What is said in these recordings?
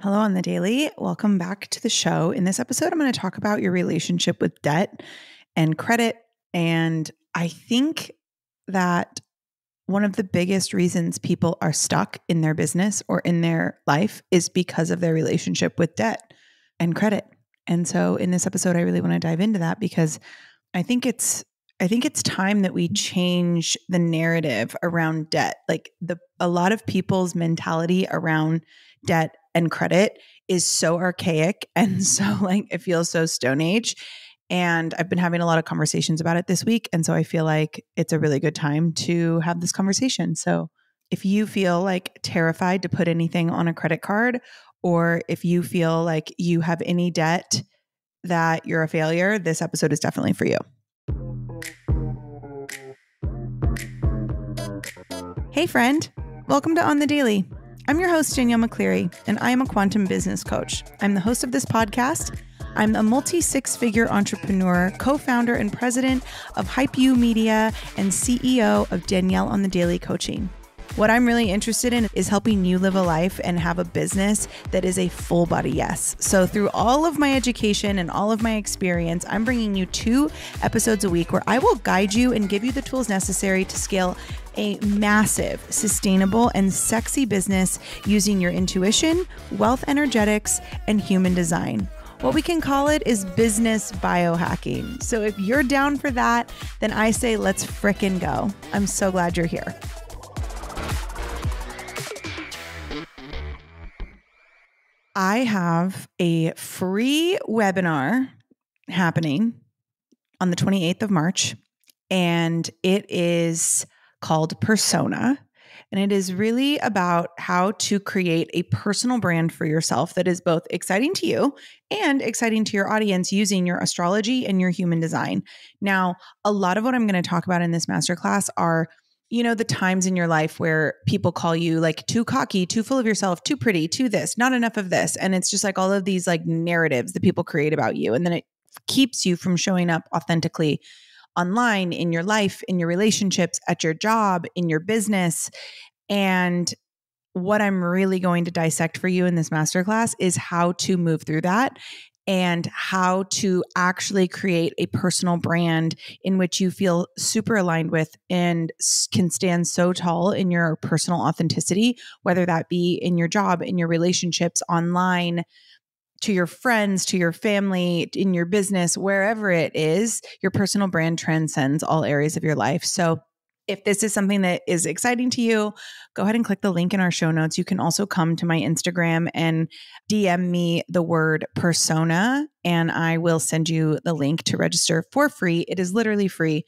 Hello on the daily. Welcome back to the show. In this episode, I'm going to talk about your relationship with debt and credit. And I think that one of the biggest reasons people are stuck in their business or in their life is because of their relationship with debt and credit. And so in this episode, I really want to dive into that because I think it's time that we change the narrative around debt. Like a lot of people's mentality around debt and credit is so archaic and so it feels so Stone Age. And I've been having a lot of conversations about it this week. And so I feel like it's a really good time to have this conversation. So if you feel terrified to put anything on a credit card, or if you feel like you have any debt that you're a failure, this episode is definitely for you. Hey friend, welcome to On the Daily. I'm your host, Danielle McCleary, and I am a quantum business coach. I'm the host of this podcast. I'm a multi-six-figure entrepreneur, co-founder and president of Hype You Media, and CEO of Danielle on the Daily Coaching. What I'm really interested in is helping you live a life and have a business that is a full body yes. So through all of my education and all of my experience, I'm bringing you 2 episodes a week where I will guide you and give you the tools necessary to scale a massive, sustainable, and sexy business using your intuition, wealth energetics, and human design. What we can call it is business biohacking. So if you're down for that, then I say let's frickin' go. I'm so glad you're here. I have a free webinar happening on the 28th of March, and it is called Persona. And it is really about how to create a personal brand for yourself that is both exciting to you and exciting to your audience using your astrology and your human design. Now, a lot of what I'm going to talk about in this masterclass are the times in your life where people call you too cocky, too full of yourself, too pretty, too this, not enough of this. And it's just all of these narratives that people create about you. And then it keeps you from showing up authentically online, in your life, in your relationships, at your job, in your business. And what I'm really going to dissect for you in this masterclass is how to move through that and how to actually create a personal brand in which you feel super aligned with and can stand so tall in your personal authenticity, whether that be in your job, in your relationships, online, to your friends, to your family, in your business, wherever it is, your personal brand transcends all areas of your life. So if this is something that is exciting to you, go ahead and click the link in our show notes. You can also come to my Instagram and DM me the word persona, and I will send you the link to register for free. It is literally free.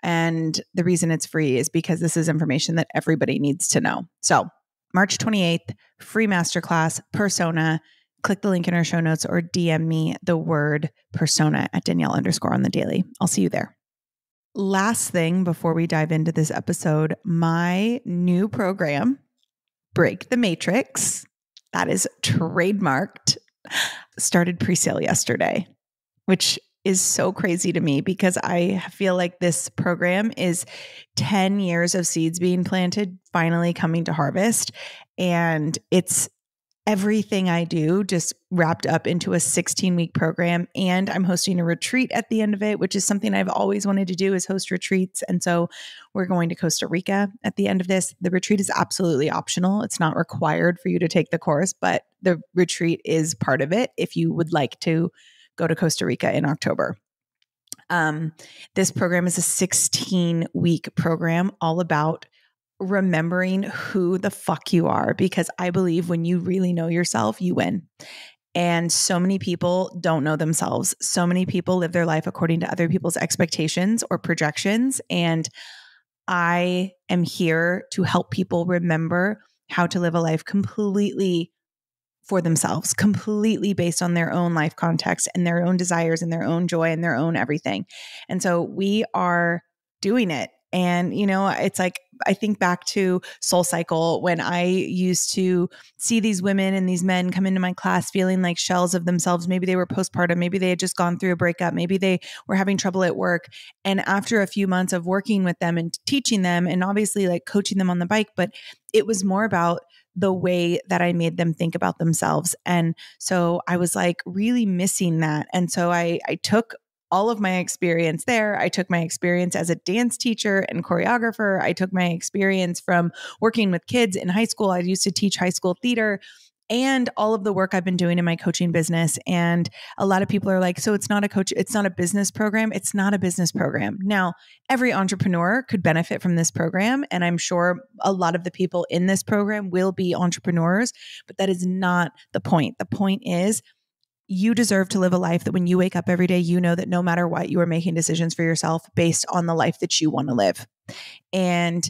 And the reason it's free is because this is information that everybody needs to know. So March 28th, free masterclass, Persona. Click the link in our show notes or DM me the word persona at Danielle_on-the-daily. I'll see you there. Last thing before we dive into this episode, my new program, Break the Matrix, that is trademarked, started pre-sale yesterday, which is so crazy to me because I feel like this program is 10 years of seeds being planted, finally coming to harvest. And it's everything I do just wrapped up into a 16-week program. And I'm hosting a retreat at the end of it, which is something I've always wanted to do, is host retreats. And so we're going to Costa Rica at the end of this. The retreat is absolutely optional. It's not required for you to take the course, but the retreat is part of it if you would like to go to Costa Rica in October. This program is a 16-week program all about remembering who the fuck you are, because I believe when you really know yourself, you win. And so many people don't know themselves. So many people live their life according to other people's expectations or projections. And I am here to help people remember how to live a life completely for themselves, completely based on their own life context and their own desires and their own joy and their own everything. And so we are doing it. And, it's I think back to Soul Cycle when I used to see these women and these men come into my class feeling like shells of themselves. Maybe they were postpartum. Maybe they had just gone through a breakup. Maybe they were having trouble at work. And after a few months of working with them and teaching them and obviously coaching them on the bike, but it was more about the way that I made them think about themselves. And so I was like really missing that. And so I took all of my experience there. I took my experience as a dance teacher and choreographer. I took my experience from working with kids in high school. I used to teach high school theater, and all of the work I've been doing in my coaching business. And a lot of people are like, so it's not a business program. It's not a business program. Now, every entrepreneur could benefit from this program. And I'm sure a lot of the people in this program will be entrepreneurs, but that is not the point. The point is, you deserve to live a life that when you wake up every day, you know that no matter what, you are making decisions for yourself based on the life that you want to live. And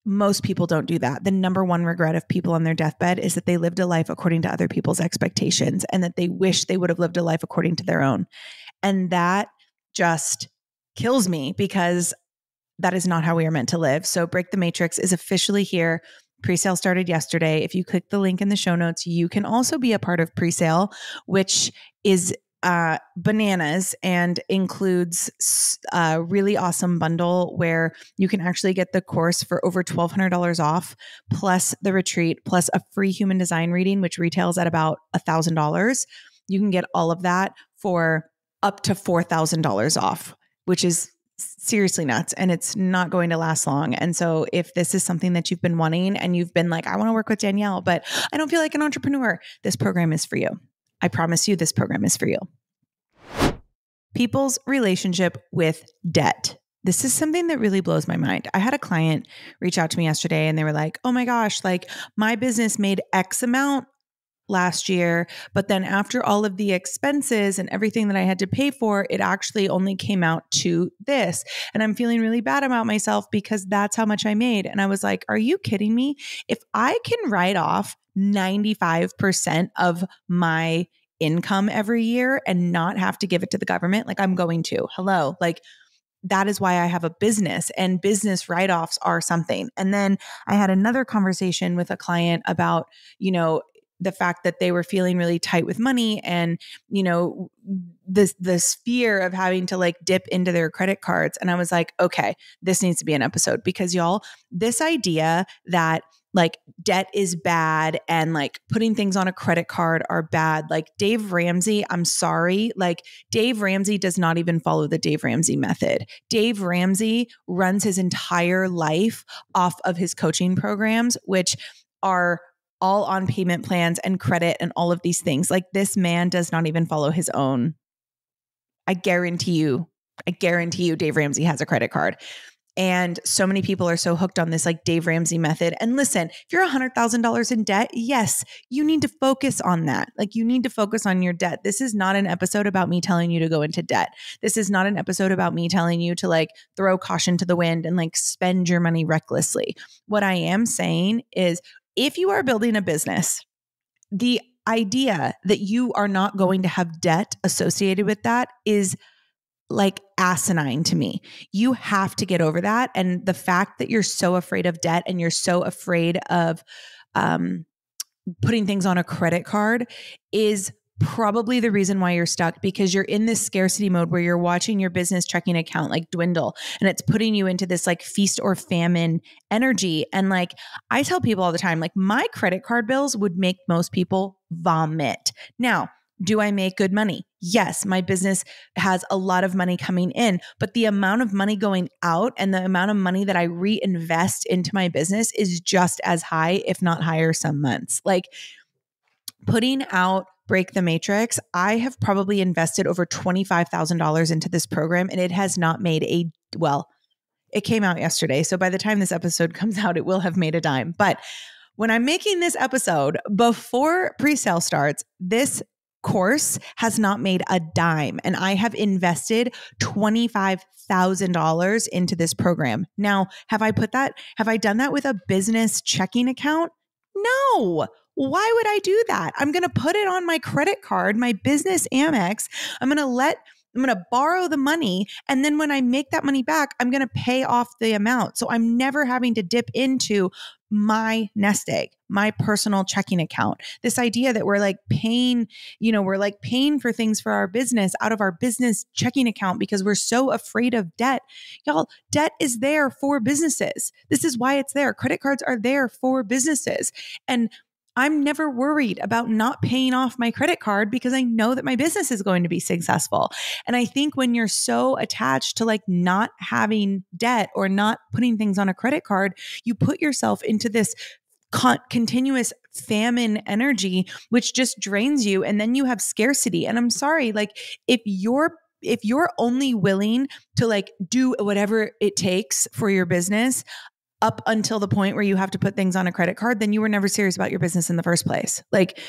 most people don't do that. The number one regret of people on their deathbed is that they lived a life according to other people's expectations and that they wish they would have lived a life according to their own. And that just kills me because that is not how we are meant to live. So Break the Matrix is officially here. Presale started yesterday. If you click the link in the show notes, you can also be a part of presale, which is bananas and includes a really awesome bundle where you can actually get the course for over $1,200 off, plus the retreat, plus a free human design reading, which retails at about $1,000. You can get all of that for up to $4,000 off, which is seriously nuts, and it's not going to last long. And so if this is something that you've been wanting and you've been like, I want to work with Danielle, but I don't feel like an entrepreneur, this program is for you. I promise you this program is for you. People's relationship with debt. This is something that really blows my mind. I had a client reach out to me yesterday and they were like, oh my gosh, like my business made X amount last year, but then after all of the expenses and everything that I had to pay for, it actually only came out to this. And I'm feeling really bad about myself because that's how much I made. And I was like, are you kidding me? If I can write off 95% of my income every year and not have to give it to the government, like I'm going to, hello, like that is why I have a business, and business write-offs are something. And then I had another conversation with a client about, the fact that they were feeling really tight with money and, this fear of having to like dip into their credit cards. And I was like, okay, this needs to be an episode because y'all, this idea that like debt is bad and like putting things on a credit card are bad. Like Dave Ramsey, I'm sorry. Like Dave Ramsey does not even follow the Dave Ramsey method. Dave Ramsey runs his entire life off of his coaching programs, which are all on payment plans and credit and all of these things. Like this man does not even follow his own. I guarantee you, Dave Ramsey has a credit card. And so many people are so hooked on this like Dave Ramsey method. And listen, if you're $100,000 in debt, yes, you need to focus on that. Like you need to focus on your debt. This is not an episode about me telling you to go into debt. This is not an episode about me telling you to like throw caution to the wind and like spend your money recklessly. What I am saying is if you are building a business, the idea that you are not going to have debt associated with that is like asinine to me. You have to get over that. And the fact that you're so afraid of debt and you're so afraid of putting things on a credit card is probably the reason why you're stuck, because you're in this scarcity mode where you're watching your business checking account like dwindle, and it's putting you into this like feast or famine energy. And like I tell people all the time, like my credit card bills would make most people vomit. Now, do I make good money? Yes, my business has a lot of money coming in, but the amount of money going out and the amount of money that I reinvest into my business is just as high, if not higher some months. Like putting out Break the Matrix, I have probably invested over $25,000 into this program, and it has not made it came out yesterday. So by the time this episode comes out, it will have made a dime. But when I'm making this episode before pre-sale starts, this course has not made a dime, and I have invested $25,000 into this program. Now, have I done that with a business checking account? No. Why would I do that? I'm going to put it on my credit card, my business Amex. I'm going to borrow the money. And then when I make that money back, I'm going to pay off the amount. So I'm never having to dip into my nest egg, my personal checking account. This idea that we're like paying, we're like paying for things for our business out of our business checking account because we're so afraid of debt. Y'all, debt is there for businesses. This is why it's there. Credit cards are there for businesses. And I'm never worried about not paying off my credit card because I know that my business is going to be successful. And I think when you're so attached to like not having debt or not putting things on a credit card, you put yourself into this continuous famine energy, which just drains you. And then you have scarcity. And I'm sorry, like if you're only willing to like do whatever it takes for your business, up until the point where you have to put things on a credit card, then you were never serious about your business in the first place. Like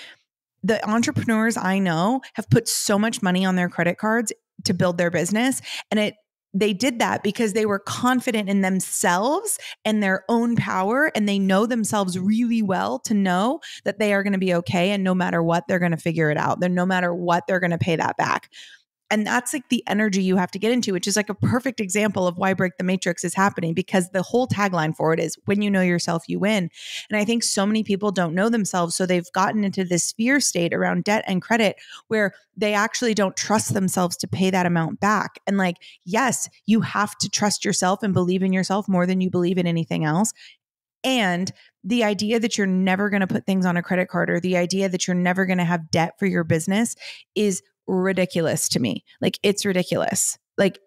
the entrepreneurs I know have put so much money on their credit cards to build their business. And they did that because they were confident in themselves and their own power. And they know themselves really well to know that they are going to be okay. And no matter what, they're going to figure it out. Then no matter what, they're going to pay that back. And that's like the energy you have to get into, which is like a perfect example of why Break the Matrix is happening, because the whole tagline for it is when you know yourself, you win. And I think so many people don't know themselves. So they've gotten into this fear state around debt and credit where they actually don't trust themselves to pay that amount back. And like, yes, you have to trust yourself and believe in yourself more than you believe in anything else. And the idea that you're never going to put things on a credit card or the idea that you're never going to have debt for your business is ridiculous to me. Like it's ridiculous. Like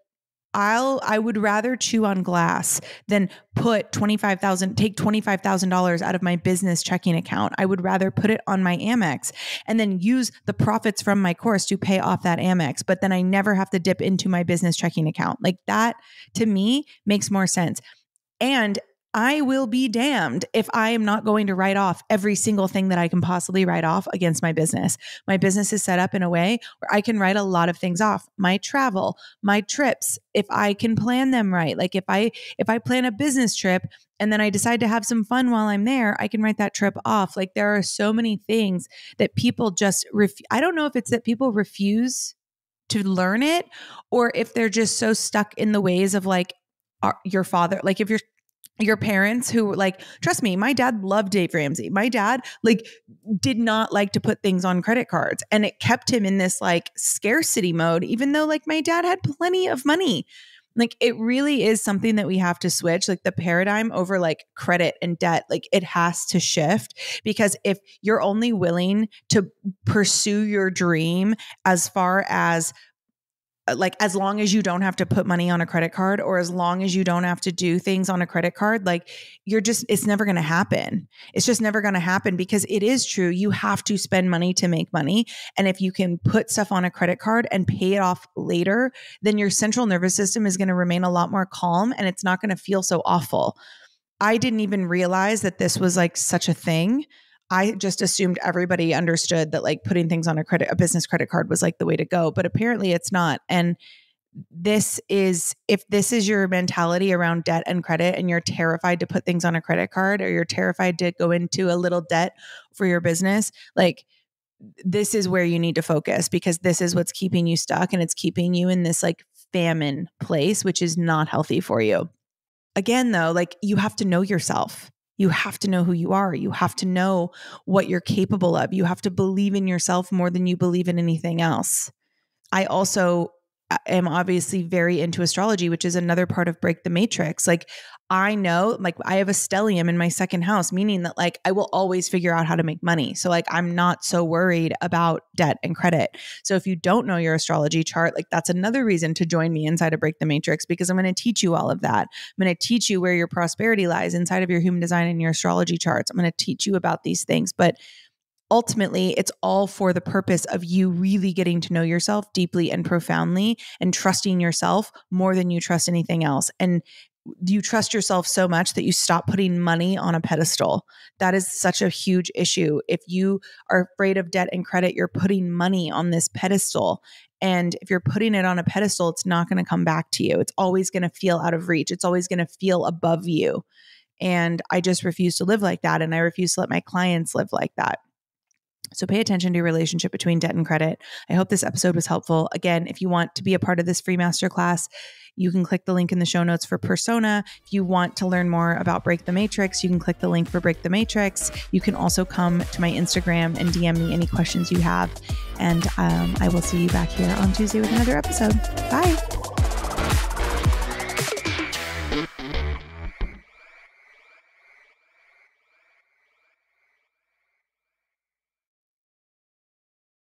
I would rather chew on glass than take $25,000 out of my business checking account. I would rather put it on my Amex and then use the profits from my course to pay off that Amex. But then I never have to dip into my business checking account. Like that to me makes more sense. And I will be damned if I am not going to write off every single thing that I can possibly write off against my business. My business is set up in a way where I can write a lot of things off. My travel, my trips, if I can plan them right. Like if I plan a business trip and then I decide to have some fun while I'm there, I can write that trip off. Like there are so many things that people just I don't know if it's that people refuse to learn it or if they're just so stuck in the ways of like your father. Like if your parents who like, trust me, my dad loved Dave Ramsey. My dad like did not like to put things on credit cards and it kept him in this like scarcity mode, even though like my dad had plenty of money. Like it really is something that we have to switch, like the paradigm over like credit and debt. Like it has to shift because if you're only willing to pursue your dream as far as like as long as you don't have to put money on a credit card or as long as you don't have to do things on a credit card, like it's never going to happen. It's just never going to happen because it is true. You have to spend money to make money. And if you can put stuff on a credit card and pay it off later, then your central nervous system is going to remain a lot more calm and it's not going to feel so awful. I didn't even realize that this was like such a thing. I just assumed everybody understood that like putting things on a business credit card was like the way to go, but apparently it's not. And if this is your mentality around debt and credit and you're terrified to put things on a credit card or you're terrified to go into a little debt for your business, like this is where you need to focus because this is what's keeping you stuck and it's keeping you in this like famine place, which is not healthy for you. Again, though, like you have to know yourself. You have to know who you are. You have to know what you're capable of. You have to believe in yourself more than you believe in anything else. I also am obviously very into astrology, which is another part of Break the Matrix. Like I know, like I have a stellium in my second house, meaning that like I will always figure out how to make money. So like I'm not so worried about debt and credit. So if you don't know your astrology chart, like that's another reason to join me inside of Break the Matrix because I'm going to teach you all of that. I'm going to teach you where your prosperity lies inside of your human design and your astrology charts. I'm going to teach you about these things, but ultimately, it's all for the purpose of you really getting to know yourself deeply and profoundly and trusting yourself more than you trust anything else. And you trust yourself so much that you stop putting money on a pedestal. That is such a huge issue. If you are afraid of debt and credit, you're putting money on this pedestal. And if you're putting it on a pedestal, it's not going to come back to you. It's always going to feel out of reach. It's always going to feel above you. And I just refuse to live like that. And I refuse to let my clients live like that. So pay attention to your relationship between debt and credit. I hope this episode was helpful. Again, if you want to be a part of this free masterclass, you can click the link in the show notes for Persona. If you want to learn more about Break the Matrix, you can click the link for Break the Matrix. You can also come to my Instagram and DM me any questions you have. And I will see you back here on Tuesday with another episode. Bye.